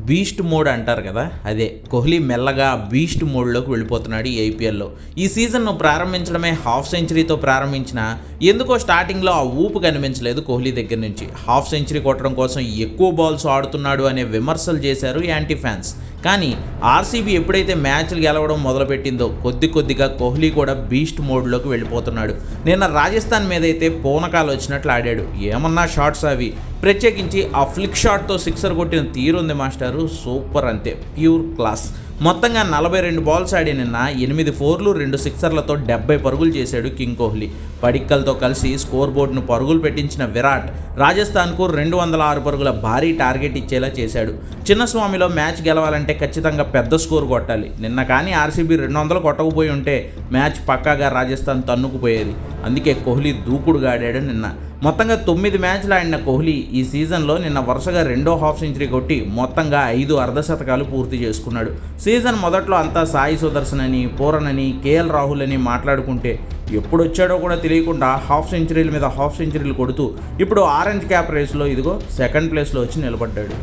Beast mode అంటారు కదా, అదే కోహ్లీ మెల్లగా బీస్ట్ మోడ్లోకి వెళ్ళిపోతున్నాడు ఈ ఐపీఎల్లో. ఈ సీజన్ను ప్రారంభించడమే హాఫ్ సెంచరీతో ప్రారంభించిన ఎందుకో స్టార్టింగ్లో ఆ ఊపు కనిపించలేదు కోహ్లీ దగ్గర నుంచి. హాఫ్ సెంచరీ కొట్టడం కోసం ఎక్కువ బాల్స్ ఆడుతున్నాడు అనే విమర్శలు చేశారు యాంటీ ఫ్యాన్స్. కానీ ఆర్సీబీ ఎప్పుడైతే మ్యాచ్లు గెలవడం మొదలుపెట్టిందో కొద్దిగా కోహ్లీ కూడా బీస్ట్ మోడ్లోకి వెళ్ళిపోతున్నాడు. నిన్న రాజస్థాన్ మీద అయితే పూనకాలు వచ్చినట్లు ఆడాడు. ఏమన్నా షాట్స్ అవి, ప్రత్యేకించి ఆ ఫ్లిక్ షాట్తో సిక్సర్ కొట్టిన తీరుంది మాస్టారు, సూపర్, అంతే ప్యూర్ క్లాస్. మొత్తంగా 42 బాల్స్ ఆడి నిన్న 8 4లు 2 సిక్సర్లతో 70 పరుగులు చేశాడు కింగ్ కోహ్లీ. పడిక్కల్తో కలిసి స్కోర్ బోర్డును పరుగులు పెట్టించిన విరాట్ రాజస్థాన్కు 206 పరుగుల భారీ టార్గెట్ ఇచ్చేలా చేశాడు. చిన్నస్వామిలో మ్యాచ్ గెలవాలంటే ఖచ్చితంగా పెద్ద స్కోర్ కొట్టాలి. నిన్న కానీ ఆర్సీబీ 200 కొట్టకపోయి ఉంటే మ్యాచ్ పక్కాగా రాజస్థాన్ తన్నుకుపోయేది. అందుకే కోహ్లీ దూకుడుగా ఆడాడు నిన్న. మొత్తంగా 9 మ్యాచ్లు ఆడిన కోహ్లీ ఈ సీజన్లో నిన్న వరుసగా 2వ హాఫ్ సెంచరీ కొట్టి మొత్తంగా 5 అర్ధశతకాలు పూర్తి చేసుకున్నాడు. సీజన్ మొదట్లో అంతా సాయి సుదర్శన్ అని, పూరన్ అని, కేఎల్ రాహుల్ అని మాట్లాడుకుంటే ఎప్పుడొచ్చాడో కూడా తెలియకుండా హాఫ్ సెంచరీల మీద హాఫ్ సెంచరీలు కొడుతూ ఇప్పుడు ఆరెంజ్ క్యాప్ రేస్లో ఇదిగో సెకండ్ ప్లేస్లో వచ్చి నిలబడ్డాడు.